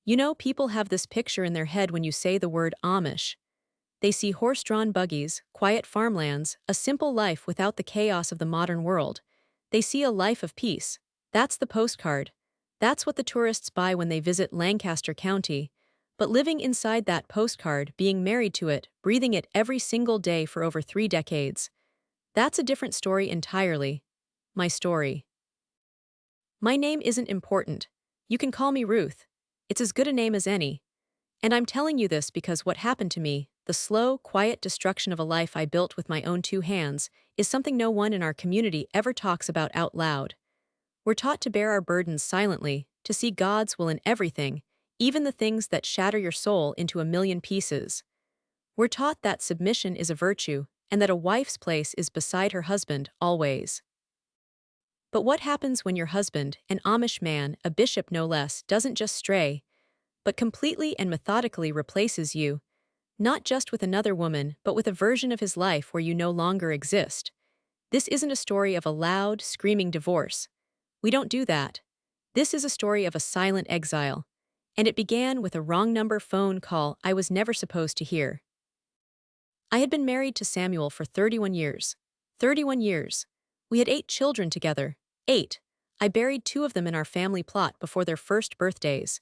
You know, people have this picture in their head when you say the word Amish. They see horse-drawn buggies, quiet farmlands, a simple life without the chaos of the modern world. They see a life of peace. That's the postcard. That's what the tourists buy when they visit Lancaster County. But living inside that postcard, being married to it, breathing it every single day for over 3 decades, that's a different story entirely. My story. My name isn't important. You can call me Ruth. It's as good a name as any. And I'm telling you this because what happened to me, the slow, quiet destruction of a life I built with my own 2 hands, is something no one in our community ever talks about out loud. We're taught to bear our burdens silently, to see God's will in everything, even the things that shatter your soul into a million pieces. We're taught that submission is a virtue, and that a wife's place is beside her husband, always. But what happens when your husband, an Amish man, a bishop no less, doesn't just stray, but completely and methodically replaces you, not just with another woman, but with a version of his life where you no longer exist? This isn't a story of a loud, screaming divorce. We don't do that. This is a story of a silent exile. And it began with a wrong number phone call I was never supposed to hear. I had been married to Samuel for 31 years. 31 years. We had 8 children together. 8. I buried 2 of them in our family plot before their first birthdays.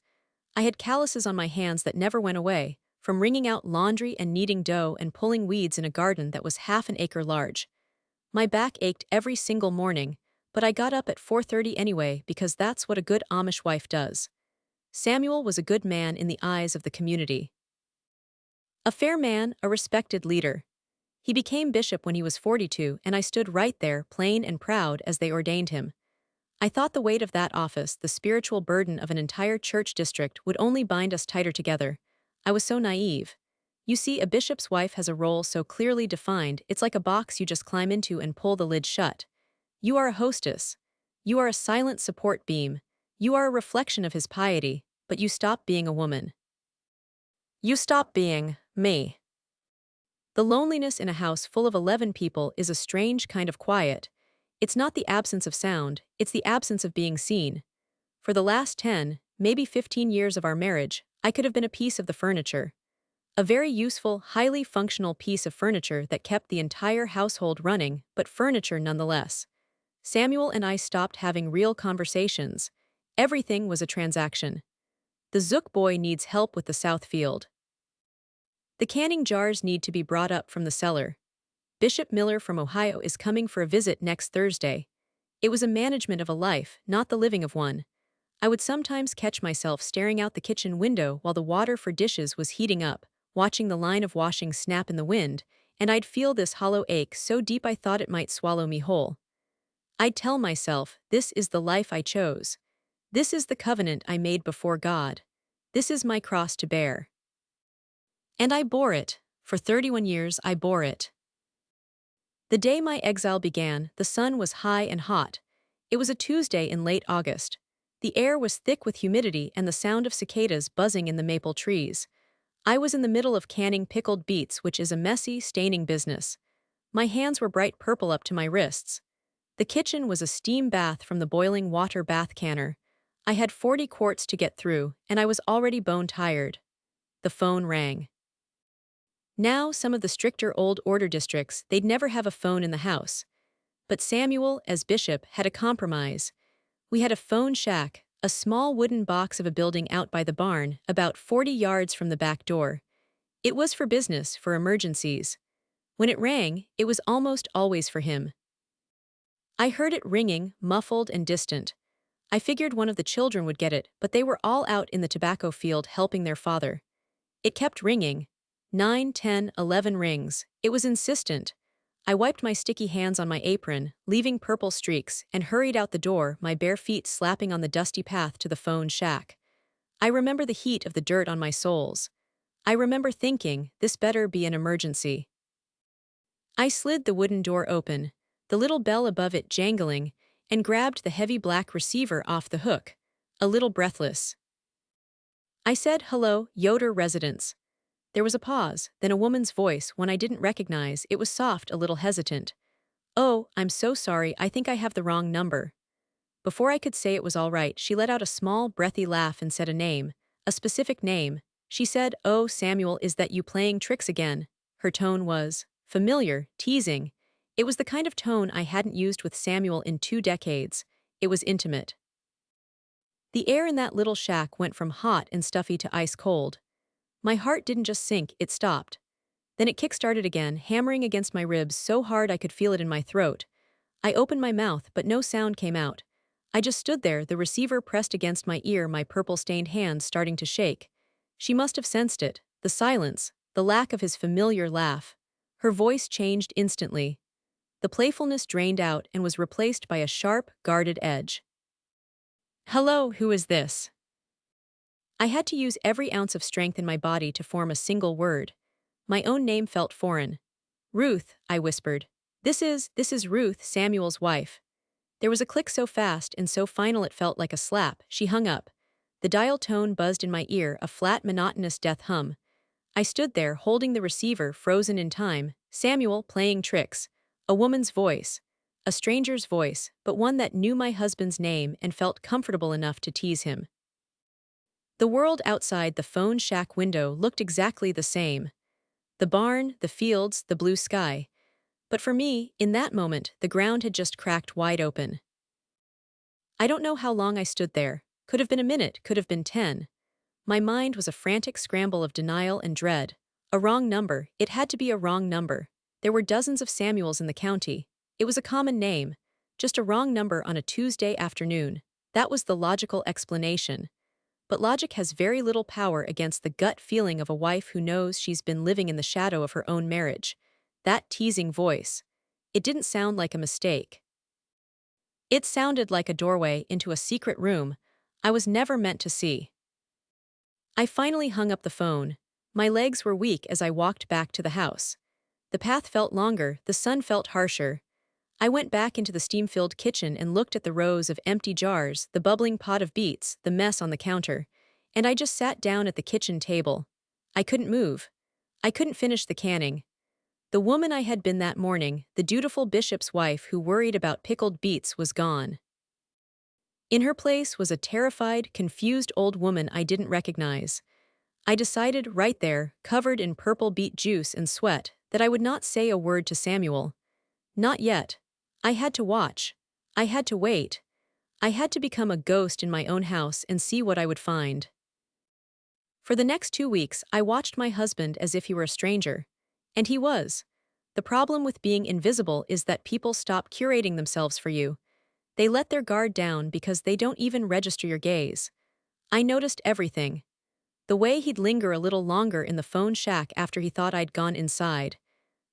I had calluses on my hands that never went away, from wringing out laundry and kneading dough and pulling weeds in a garden that was half an acre large. My back ached every single morning, but I got up at 4:30 anyway because that's what a good Amish wife does. Samuel was a good man in the eyes of the community. A fair man, a respected leader. He became bishop when he was 42, and I stood right there, plain and proud, as they ordained him. I thought the weight of that office, the spiritual burden of an entire church district, would only bind us tighter together. I was so naive. You see, a bishop's wife has a role so clearly defined, it's like a box you just climb into and pull the lid shut. You are a hostess. You are a silent support beam. You are a reflection of his piety, but you stop being a woman. You stop being me. The loneliness in a house full of 11 people is a strange kind of quiet. It's not the absence of sound, it's the absence of being seen. For the last 10, maybe 15 years of our marriage, I could have been a piece of the furniture. A very useful, highly functional piece of furniture that kept the entire household running, but furniture nonetheless. Samuel and I stopped having real conversations. Everything was a transaction. The Zook boy needs help with the south field. The canning jars need to be brought up from the cellar. Bishop Miller from Ohio is coming for a visit next Thursday. It was a management of a life, not the living of one. I would sometimes catch myself staring out the kitchen window while the water for dishes was heating up, watching the line of washing snap in the wind, and I'd feel this hollow ache so deep I thought it might swallow me whole. I'd tell myself, this is the life I chose. This is the covenant I made before God. This is my cross to bear. And I bore it. For 31 years I bore it. The day my exile began, the sun was high and hot. It was a Tuesday in late August. The air was thick with humidity and the sound of cicadas buzzing in the maple trees. I was in the middle of canning pickled beets, which is a messy, staining business. My hands were bright purple up to my wrists. The kitchen was a steam bath from the boiling water bath canner. I had 40 quarts to get through, and I was already bone-tired. The phone rang. Now, some of the stricter old order districts, they'd never have a phone in the house. But Samuel, as bishop, had a compromise. We had a phone shack, a small wooden box of a building out by the barn, about 40 yards from the back door. It was for business, for emergencies. When it rang, it was almost always for him. I heard it ringing, muffled and distant. I figured one of the children would get it, but they were all out in the tobacco field helping their father. It kept ringing. 9, 10, 11 rings. It was insistent. I wiped my sticky hands on my apron, leaving purple streaks, and hurried out the door, my bare feet slapping on the dusty path to the phone shack. I remember the heat of the dirt on my soles. I remember thinking, this better be an emergency. I slid the wooden door open, the little bell above it jangling, and grabbed the heavy black receiver off the hook, a little breathless. I said, "Hello, Yoder residence." There was a pause, then a woman's voice, one I didn't recognize. It was soft, a little hesitant. "Oh, I'm so sorry, I think I have the wrong number." Before I could say it was all right, she let out a small, breathy laugh and said a name, a specific name. She said, "Oh, Samuel, is that you playing tricks again?" Her tone was familiar, teasing. It was the kind of tone I hadn't used with Samuel in 2 decades. It was intimate. The air in that little shack went from hot and stuffy to ice cold. My heart didn't just sink, it stopped. Then it kick-started again, hammering against my ribs so hard I could feel it in my throat. I opened my mouth, but no sound came out. I just stood there, the receiver pressed against my ear, my purple-stained hands starting to shake. She must have sensed it, the silence, the lack of his familiar laugh. Her voice changed instantly. The playfulness drained out and was replaced by a sharp, guarded edge. "Hello, who is this?" I had to use every ounce of strength in my body to form a single word. My own name felt foreign. "Ruth," I whispered. This is Ruth, Samuel's wife." There was a click so fast and so final it felt like a slap. She hung up. The dial tone buzzed in my ear, a flat, monotonous death hum. I stood there, holding the receiver, frozen in time. Samuel playing tricks. A woman's voice. A stranger's voice, but one that knew my husband's name and felt comfortable enough to tease him. The world outside the phone shack window looked exactly the same. The barn, the fields, the blue sky. But for me, in that moment, the ground had just cracked wide open. I don't know how long I stood there. Could have been a minute, could have been 10. My mind was a frantic scramble of denial and dread. A wrong number, it had to be a wrong number. There were dozens of Samuels in the county. It was a common name. Just a wrong number on a Tuesday afternoon. That was the logical explanation. But logic has very little power against the gut feeling of a wife who knows she's been living in the shadow of her own marriage. That teasing voice. It didn't sound like a mistake. It sounded like a doorway into a secret room I was never meant to see. I finally hung up the phone. My legs were weak as I walked back to the house. The path felt longer, the sun felt harsher. I went back into the steam-filled kitchen and looked at the rows of empty jars, the bubbling pot of beets, the mess on the counter. And I just sat down at the kitchen table. I couldn't move. I couldn't finish the canning. The woman I had been that morning, the dutiful bishop's wife who worried about pickled beets, was gone. In her place was a terrified, confused old woman I didn't recognize. I decided right there, covered in purple beet juice and sweat, that I would not say a word to Samuel. Not yet. I had to watch. I had to wait. I had to become a ghost in my own house and see what I would find. For the next 2 weeks, I watched my husband as if he were a stranger. And he was. The problem with being invisible is that people stop curating themselves for you. They let their guard down because they don't even register your gaze. I noticed everything. The way he'd linger a little longer in the phone shack after he thought I'd gone inside.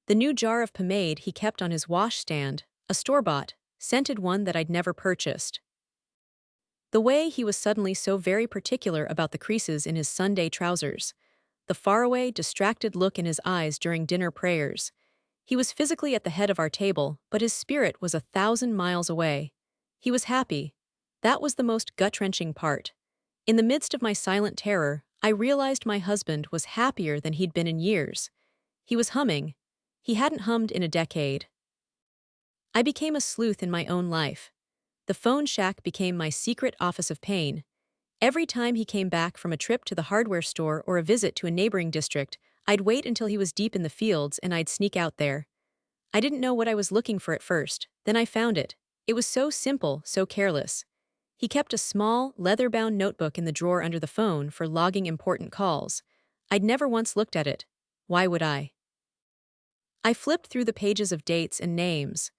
The new jar of pomade he kept on his washstand, a store-bought, scented one that I'd never purchased. The way he was suddenly so very particular about the creases in his Sunday trousers. The faraway, distracted look in his eyes during dinner prayers. He was physically at the head of our table, but his spirit was 1,000 miles away. He was happy. That was the most gut-wrenching part. In the midst of my silent terror, I realized my husband was happier than he'd been in years. He was humming. He hadn't hummed in a decade. I became a sleuth in my own life. The phone shack became my secret office of pain. Every time he came back from a trip to the hardware store or a visit to a neighboring district, I'd wait until he was deep in the fields and I'd sneak out there. I didn't know what I was looking for at first, then I found it. It was so simple, so careless. He kept a small, leather-bound notebook in the drawer under the phone for logging important calls. I'd never once looked at it. Why would I? I flipped through the pages of dates and names.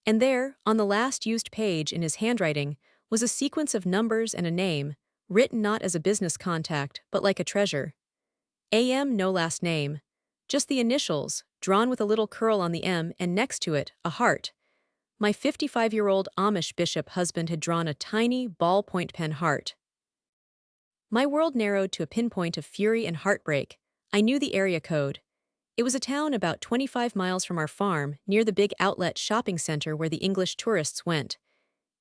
And there, on the last used page in his handwriting, was a sequence of numbers and a name, written not as a business contact, but like a treasure. AM, no last name. Just the initials, drawn with a little curl on the M, and next to it, a heart. My 55-year-old Amish bishop husband had drawn a tiny, ballpoint pen heart. My world narrowed to a pinpoint of fury and heartbreak. I knew the area code. It was a town about 25 miles from our farm, near the big outlet shopping center where the English tourists went.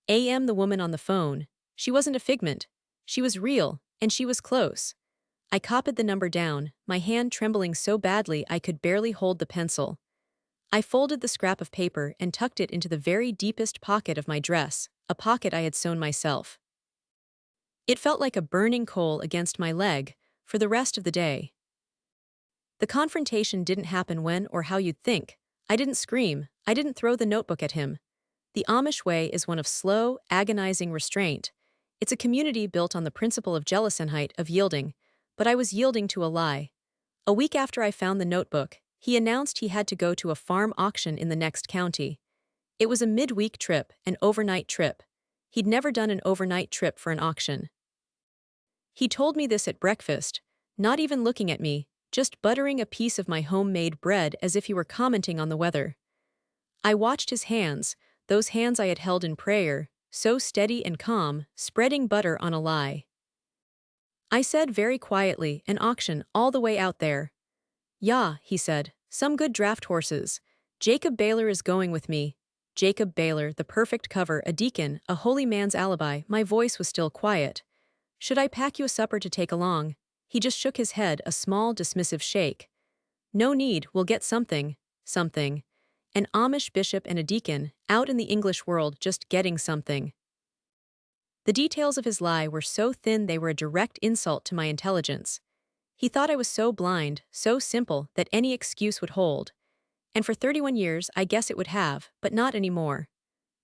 AM, the woman on the phone. She wasn't a figment. She was real, and she was close. I copied the number down, my hand trembling so badly I could barely hold the pencil. I folded the scrap of paper and tucked it into the very deepest pocket of my dress, a pocket I had sewn myself. It felt like a burning coal against my leg for the rest of the day. The confrontation didn't happen when or how you'd think. I didn't scream. I didn't throw the notebook at him. The Amish way is one of slow, agonizing restraint. It's a community built on the principle of jealousy, of yielding. But I was yielding to a lie. A week after I found the notebook, he announced he had to go to a farm auction in the next county. It was a midweek trip, an overnight trip. He'd never done an overnight trip for an auction. He told me this at breakfast, not even looking at me, just buttering a piece of my homemade bread as if he were commenting on the weather. I watched his hands, those hands I had held in prayer, so steady and calm, spreading butter on a lie. I said very quietly, an auction all the way out there. Yeah, he said, some good draft horses. Jacob Baylor is going with me. Jacob Baylor, the perfect cover, a deacon, a holy man's alibi. My voice was still quiet. Should I pack you a supper to take along? He just shook his head, a small, dismissive shake. No need, we'll get something. Something. An Amish bishop and a deacon, out in the English world just getting something. The details of his lie were so thin they were a direct insult to my intelligence. He thought I was so blind, so simple, that any excuse would hold. And for 31 years I guess it would have, but not anymore.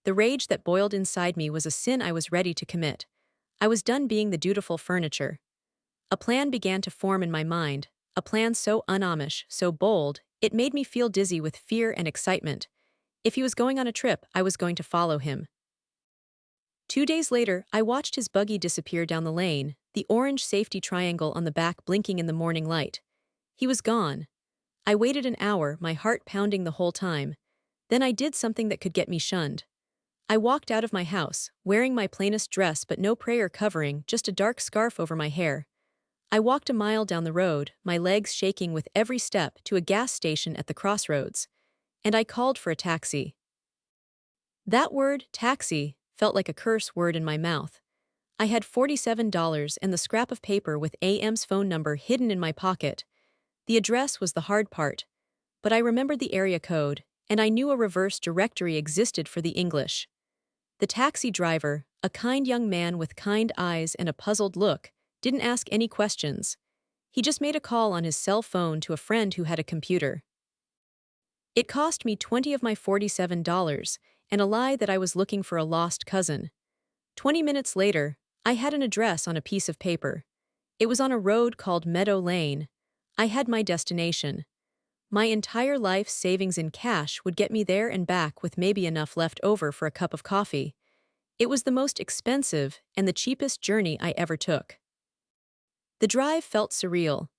The rage that boiled inside me was a sin I was ready to commit. I was done being the dutiful furniture. A plan began to form in my mind, a plan so un-Amish, so bold, it made me feel dizzy with fear and excitement. If he was going on a trip, I was going to follow him. 2 days later, I watched his buggy disappear down the lane, the orange safety triangle on the back blinking in the morning light. He was gone. I waited an hour, my heart pounding the whole time. Then I did something that could get me shunned. I walked out of my house, wearing my plainest dress but no prayer covering, just a dark scarf over my hair. I walked a mile down the road, my legs shaking with every step, to a gas station at the crossroads. And I called for a taxi. That word, taxi, felt like a curse word in my mouth. I had $47 and the scrap of paper with AM's phone number hidden in my pocket. The address was the hard part. But I remembered the area code, and I knew a reverse directory existed for the English. The taxi driver, a kind young man with kind eyes and a puzzled look, didn't ask any questions. He just made a call on his cell phone to a friend who had a computer. It cost me 20 of my $47 and a lie that I was looking for a lost cousin. 20 minutes later, I had an address on a piece of paper. It was on a road called Meadow Lane. I had my destination. My entire life's savings in cash would get me there and back with maybe enough left over for a cup of coffee. It was the most expensive and the cheapest journey I ever took. The drive felt surreal.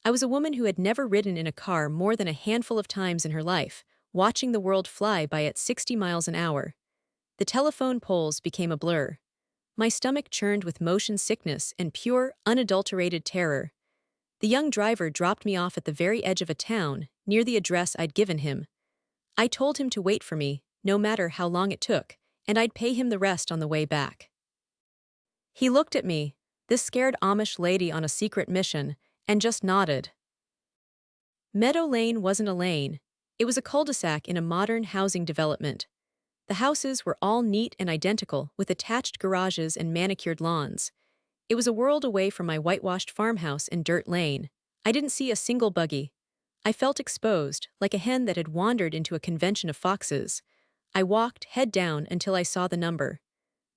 I was a woman who had never ridden in a car more than a handful of times in her life, watching the world fly by at 60 miles an hour. The telephone poles became a blur. My stomach churned with motion sickness and pure, unadulterated terror. The young driver dropped me off at the very edge of a town, near the address I'd given him. I told him to wait for me, no matter how long it took, and I'd pay him the rest on the way back. He looked at me, this scared Amish lady on a secret mission, and just nodded. Meadow Lane wasn't a lane. It was a cul-de-sac in a modern housing development. The houses were all neat and identical, with attached garages and manicured lawns. It was a world away from my whitewashed farmhouse and dirt lane. I didn't see a single buggy. I felt exposed, like a hen that had wandered into a convention of foxes. I walked, head down, until I saw the number.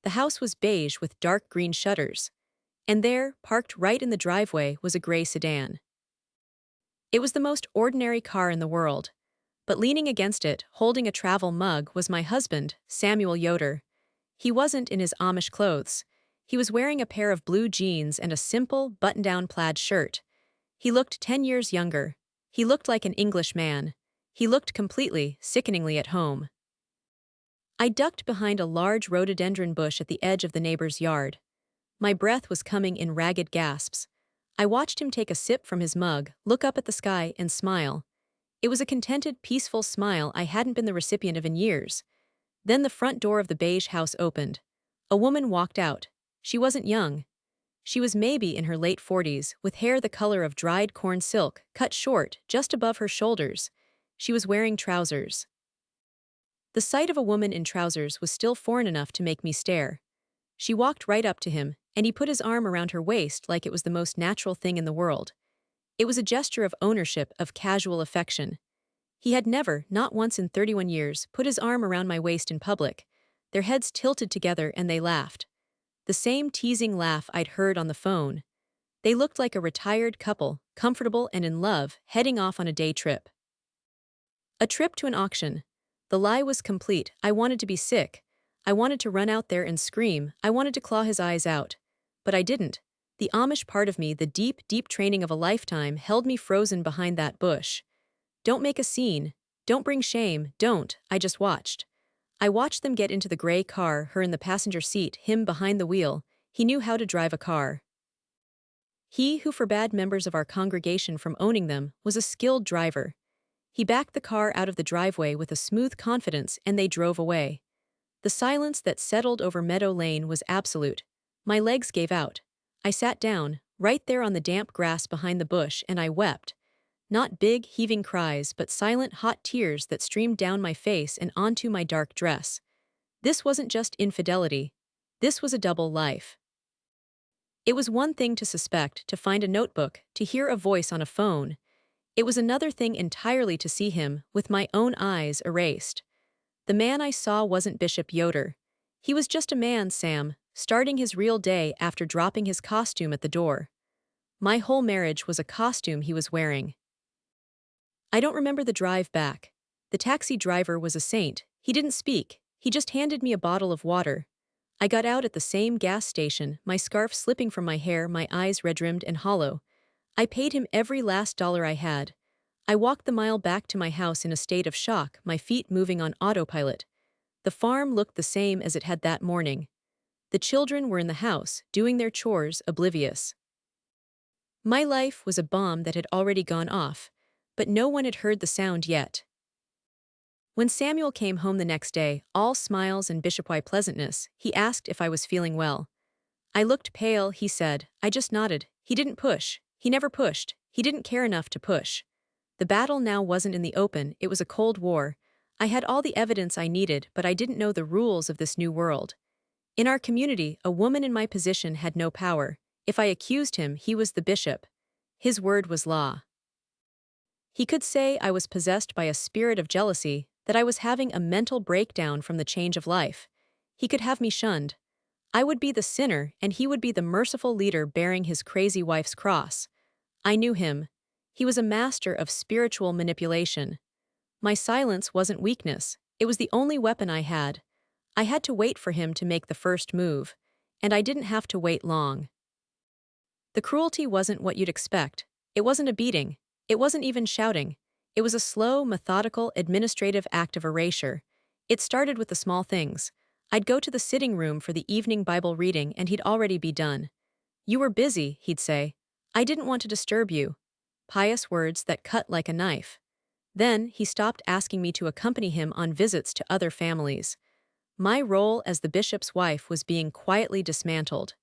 The house was beige with dark green shutters. And there, parked right in the driveway, was a gray sedan. It was the most ordinary car in the world. But leaning against it, holding a travel mug, was my husband, Samuel Yoder. He wasn't in his Amish clothes. He was wearing a pair of blue jeans and a simple, button-down plaid shirt. He looked 10 years younger. He looked like an English man. He looked completely, sickeningly at home. I ducked behind a large rhododendron bush at the edge of the neighbor's yard. My breath was coming in ragged gasps. I watched him take a sip from his mug, look up at the sky, and smile. It was a contented, peaceful smile I hadn't been the recipient of in years. Then the front door of the beige house opened. A woman walked out. She wasn't young. She was maybe in her late 40s, with hair the color of dried corn silk, cut short, just above her shoulders. She was wearing trousers. The sight of a woman in trousers was still foreign enough to make me stare. She walked right up to him, and he put his arm around her waist like it was the most natural thing in the world. It was a gesture of ownership, of casual affection. He had never, not once in 31 years, put his arm around my waist in public. Their heads tilted together and they laughed. The same teasing laugh I'd heard on the phone. They looked like a retired couple, comfortable and in love, heading off on a day trip. A trip to an auction. The lie was complete. I wanted to be sick. I wanted to run out there and scream. I wanted to claw his eyes out. But I didn't. The Amish part of me, the deep, deep training of a lifetime, held me frozen behind that bush. Don't make a scene. Don't bring shame. Don't. I just watched. I watched them get into the gray car, her in the passenger seat, him behind the wheel. He knew how to drive a car. He who forbade members of our congregation from owning them was a skilled driver. He backed the car out of the driveway with a smooth confidence and they drove away. The silence that settled over Meadow Lane was absolute. My legs gave out. I sat down, right there on the damp grass behind the bush, and I wept. Not big, heaving cries, but silent, hot tears that streamed down my face and onto my dark dress. This wasn't just infidelity. This was a double life. It was one thing to suspect, to find a notebook, to hear a voice on a phone. It was another thing entirely to see him, with my own eyes erased. The man I saw wasn't Bishop Yoder. He was just a man, Sam, starting his real day after dropping his costume at the door. My whole marriage was a costume he was wearing. I don't remember the drive back. The taxi driver was a saint. He didn't speak. He just handed me a bottle of water. I got out at the same gas station, my scarf slipping from my hair, my eyes red-rimmed and hollow. I paid him every last dollar I had. I walked the mile back to my house in a state of shock, my feet moving on autopilot. The farm looked the same as it had that morning. The children were in the house, doing their chores, oblivious. My life was a bomb that had already gone off, but no one had heard the sound yet. When Samuel came home the next day, all smiles and bishopy pleasantness, he asked if I was feeling well. I looked pale, he said. I just nodded. He didn't push. He never pushed. He didn't care enough to push. The battle now wasn't in the open, it was a cold war. I had all the evidence I needed, but I didn't know the rules of this new world. In our community, a woman in my position had no power. If I accused him, he was the bishop. His word was law. He could say I was possessed by a spirit of jealousy, that I was having a mental breakdown from the change of life. He could have me shunned. I would be the sinner, and he would be the merciful leader bearing his crazy wife's cross. I knew him. He was a master of spiritual manipulation. My silence wasn't weakness. It was the only weapon I had. I had to wait for him to make the first move, and I didn't have to wait long. The cruelty wasn't what you'd expect. It wasn't a beating. It wasn't even shouting. It was a slow, methodical, administrative act of erasure. It started with the small things. I'd go to the sitting room for the evening Bible reading and he'd already be done. You were busy, he'd say. I didn't want to disturb you. Pious words that cut like a knife. Then he stopped asking me to accompany him on visits to other families. My role as the bishop's wife was being quietly dismantled.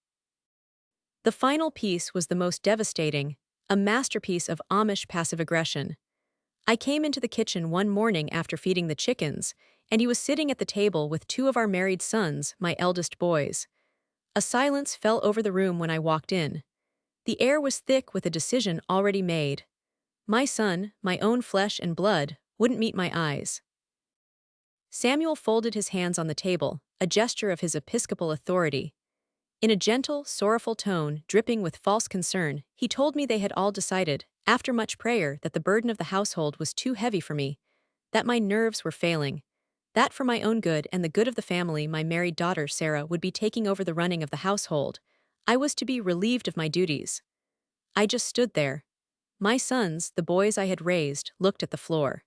The final piece was the most devastating, a masterpiece of Amish passive aggression. I came into the kitchen one morning after feeding the chickens, and he was sitting at the table with two of our married sons, my eldest boys. A silence fell over the room when I walked in. The air was thick with a decision already made. My son, my own flesh and blood, wouldn't meet my eyes. Samuel folded his hands on the table, a gesture of his episcopal authority. In a gentle, sorrowful tone, dripping with false concern, he told me they had all decided, after much prayer, that the burden of the household was too heavy for me, that my nerves were failing, that for my own good and the good of the family my married daughter Sarah would be taking over the running of the household. I was to be relieved of my duties. I just stood there. My sons, the boys I had raised, looked at the floor.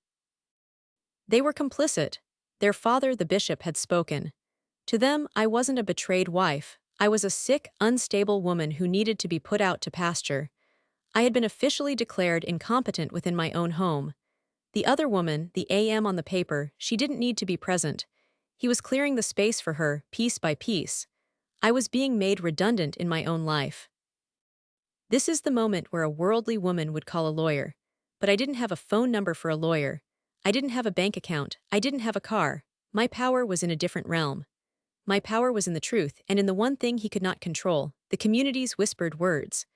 They were complicit. Their father, the bishop, had spoken. To them, I wasn't a betrayed wife. I was a sick, unstable woman who needed to be put out to pasture. I had been officially declared incompetent within my own home. The other woman, the AM on the paper, she didn't need to be present. He was clearing the space for her, piece by piece. I was being made redundant in my own life. This is the moment where a worldly woman would call a lawyer. But I didn't have a phone number for a lawyer. I didn't have a bank account. I didn't have a car. My power was in a different realm. My power was in the truth and in the one thing he could not control, the community's whispered words.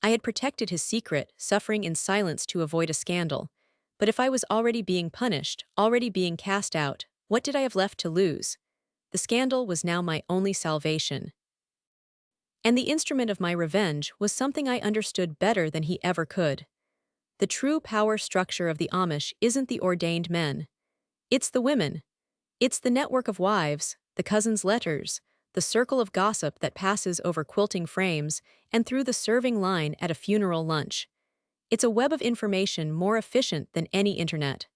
I had protected his secret, suffering in silence to avoid a scandal. But if I was already being punished, already being cast out, what did I have left to lose? The scandal was now my only salvation. And the instrument of my revenge was something I understood better than he ever could. The true power structure of the Amish isn't the ordained men. It's the women. It's the network of wives, the cousins' letters, the circle of gossip that passes over quilting frames and through the serving line at a funeral lunch. It's a web of information more efficient than any internet.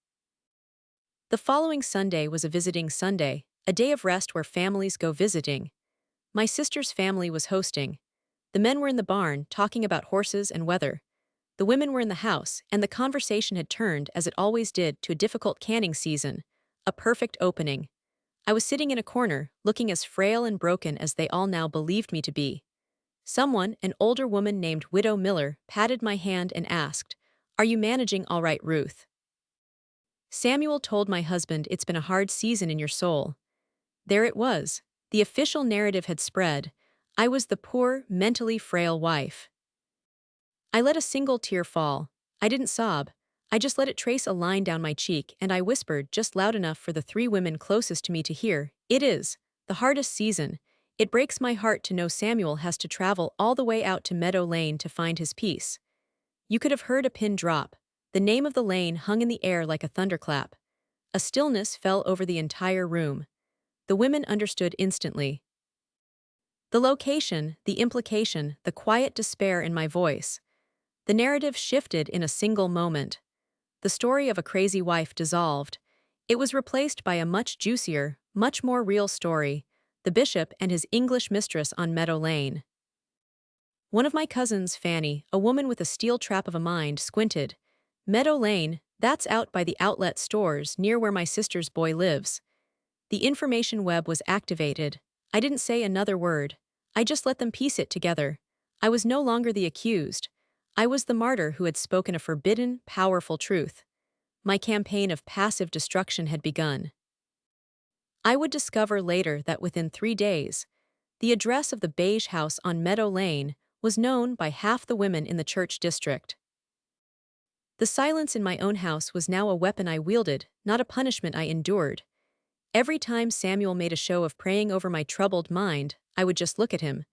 The following Sunday was a visiting Sunday, a day of rest where families go visiting. My sister's family was hosting. The men were in the barn, talking about horses and weather. The women were in the house, and the conversation had turned, as it always did, to a difficult canning season. A perfect opening. I was sitting in a corner, looking as frail and broken as they all now believed me to be. Someone, an older woman named Widow Miller, patted my hand and asked, "Are you managing all right, Ruth?" Samuel told my husband, "It's been a hard season in your soul." There it was. The official narrative had spread. I was the poor, mentally frail wife. I let a single tear fall. I didn't sob. I just let it trace a line down my cheek, and I whispered just loud enough for the three women closest to me to hear, "It is the hardest season. It breaks my heart to know Samuel has to travel all the way out to Meadow Lane to find his peace." You could have heard a pin drop. The name of the lane hung in the air like a thunderclap. A stillness fell over the entire room. The women understood instantly. The location, the implication, the quiet despair in my voice. The narrative shifted in a single moment. The story of a crazy wife dissolved. It was replaced by a much juicier, much more real story, the bishop and his English mistress on Meadow Lane. One of my cousins, Fanny, a woman with a steel trap of a mind, squinted. "Meadow Lane, that's out by the outlet stores near where my sister's boy lives." The information web was activated. I didn't say another word. I just let them piece it together. I was no longer the accused. I was the martyr who had spoken a forbidden, powerful truth. My campaign of passive destruction had begun. I would discover later that within 3 days, the address of the beige house on Meadow Lane was known by half the women in the church district. The silence in my own house was now a weapon I wielded, not a punishment I endured. Every time Samuel made a show of praying over my troubled mind, I would just look at him.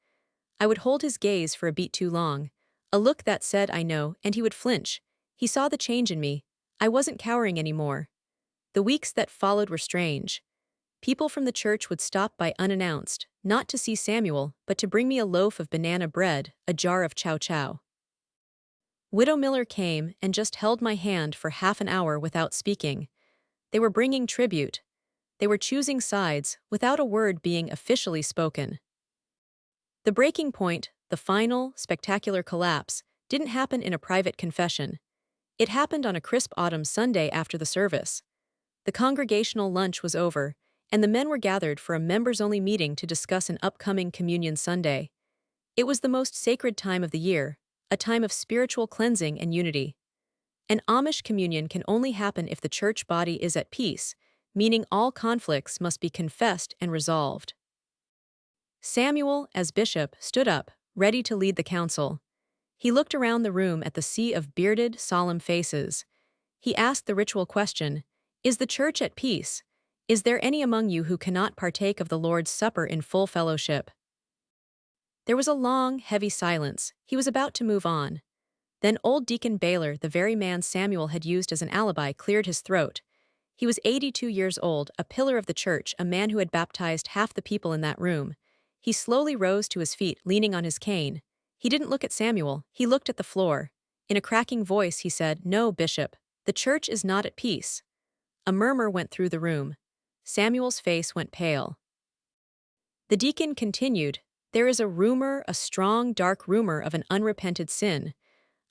I would hold his gaze for a beat too long, a look that said, "I know," and he would flinch. He saw the change in me. I wasn't cowering anymore. The weeks that followed were strange. People from the church would stop by unannounced, not to see Samuel, but to bring me a loaf of banana bread, a jar of chow chow. Widow Miller came and just held my hand for half an hour without speaking. They were bringing tribute. They were choosing sides, without a word being officially spoken. The breaking point, the final, spectacular collapse, didn't happen in a private confession. It happened on a crisp autumn Sunday after the service. The congregational lunch was over, and the men were gathered for a members-only meeting to discuss an upcoming Communion Sunday. It was the most sacred time of the year, a time of spiritual cleansing and unity. An Amish communion can only happen if the church body is at peace, meaning all conflicts must be confessed and resolved. Samuel, as bishop, stood up, ready to lead the council. He looked around the room at the sea of bearded, solemn faces. He asked the ritual question, "Is the church at peace? Is there any among you who cannot partake of the Lord's Supper in full fellowship?" There was a long, heavy silence. He was about to move on. Then old Deacon Baylor, the very man Samuel had used as an alibi, cleared his throat. He was 82 years old, a pillar of the church, a man who had baptized half the people in that room. He slowly rose to his feet, leaning on his cane. He didn't look at Samuel, he looked at the floor. In a cracking voice he said, "No, Bishop, the church is not at peace." A murmur went through the room. Samuel's face went pale. The deacon continued, "There is a rumor, a strong, dark rumor of an unrepented sin.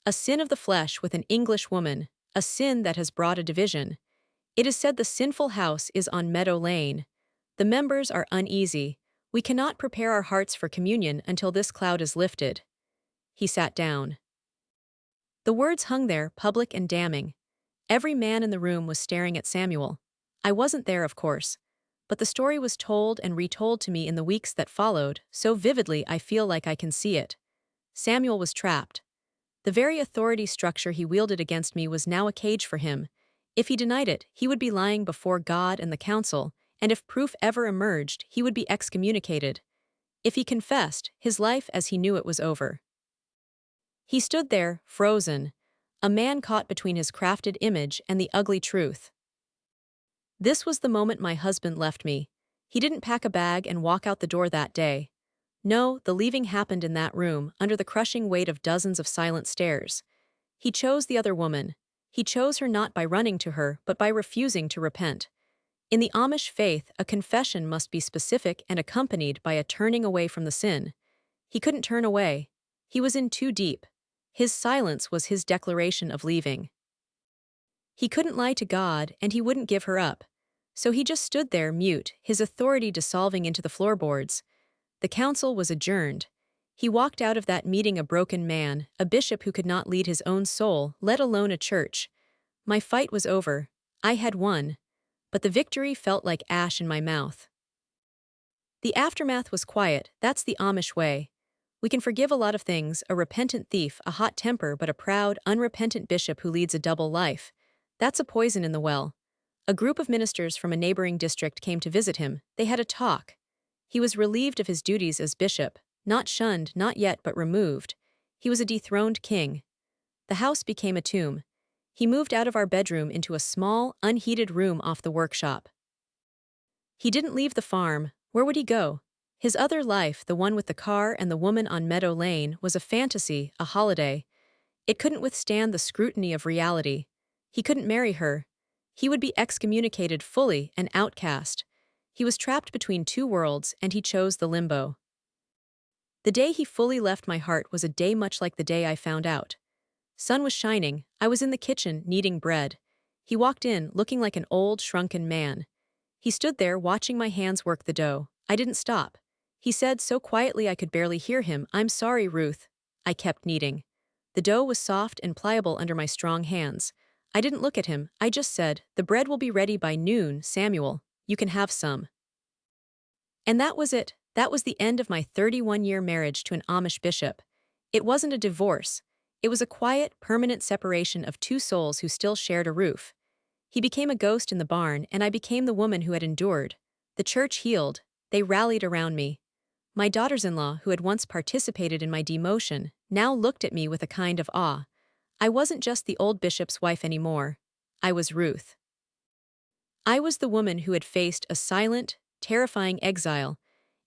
A sin of the flesh with an English woman, a sin that has brought a division. It is said the sinful house is on Meadow Lane. The members are uneasy. We cannot prepare our hearts for communion until this cloud is lifted." He sat down. The words hung there, public and damning. Every man in the room was staring at Samuel. I wasn't there, of course. but the story was told and retold to me in the weeks that followed, so vividly I feel like I can see it. Samuel was trapped. The very authority structure he wielded against me was now a cage for him. If he denied it, he would be lying before God and the council, and if proof ever emerged, he would be excommunicated. If he confessed, his life as he knew it was over. He stood there, frozen, a man caught between his crafted image and the ugly truth. This was the moment my husband left me. He didn't pack a bag and walk out the door that day. No, the leaving happened in that room, under the crushing weight of dozens of silent stares. He chose the other woman. He chose her not by running to her, but by refusing to repent. In the Amish faith, a confession must be specific and accompanied by a turning away from the sin. He couldn't turn away. He was in too deep. His silence was his declaration of leaving. He couldn't lie to God, and he wouldn't give her up. So he just stood there, mute, his authority dissolving into the floorboards. The council was adjourned. He walked out of that meeting a broken man, a bishop who could not lead his own soul, let alone a church. My fight was over. I had won. But the victory felt like ash in my mouth. The aftermath was quiet. That's the Amish way. We can forgive a lot of things, a repentant thief, a hot temper, but a proud, unrepentant bishop who leads a double life. That's a poison in the well. A group of ministers from a neighboring district came to visit him. They had a talk. He was relieved of his duties as bishop, not shunned, not yet, but removed. He was a dethroned king. The house became a tomb. He moved out of our bedroom into a small, unheated room off the workshop. He didn't leave the farm. Where would he go? His other life, the one with the car and the woman on Meadow Lane, was a fantasy, a holiday. It couldn't withstand the scrutiny of reality. He couldn't marry her. He would be excommunicated fully, an outcast. He was trapped between two worlds, and he chose the limbo. The day he fully left my heart was a day much like the day I found out. Sun was shining. I was in the kitchen, kneading bread. He walked in, looking like an old, shrunken man. He stood there, watching my hands work the dough. I didn't stop. He said so quietly I could barely hear him, "I'm sorry, Ruth." I kept kneading. The dough was soft and pliable under my strong hands. I didn't look at him. I just said, "The bread will be ready by noon, Samuel. You can have some." And that was it. That was the end of my 31-year marriage to an Amish bishop. It wasn't a divorce. It was a quiet, permanent separation of two souls who still shared a roof. He became a ghost in the barn, and I became the woman who had endured. The church healed. They rallied around me. My daughters-in-law, who had once participated in my demotion, now looked at me with a kind of awe. I wasn't just the old bishop's wife anymore. I was Ruth. I was the woman who had faced a silent, terrifying exile,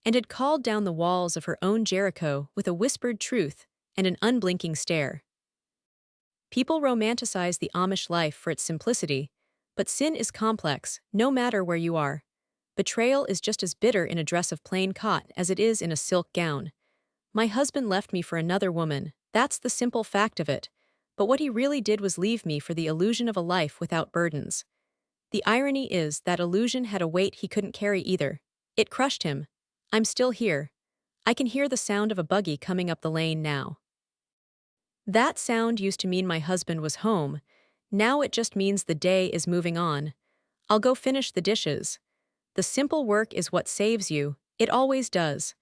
and had called down the walls of her own Jericho with a whispered truth and an unblinking stare. People romanticize the Amish life for its simplicity, but sin is complex, no matter where you are. Betrayal is just as bitter in a dress of plain cotton as it is in a silk gown. My husband left me for another woman, that's the simple fact of it. But what he really did was leave me for the illusion of a life without burdens. The irony is that illusion had a weight he couldn't carry either. It crushed him. I'm still here. I can hear the sound of a buggy coming up the lane now. That sound used to mean my husband was home. Now it just means the day is moving on. I'll go finish the dishes. The simple work is what saves you. It always does.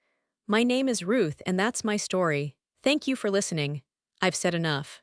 My name is Ruth, and that's my story. Thank you for listening. I've said enough.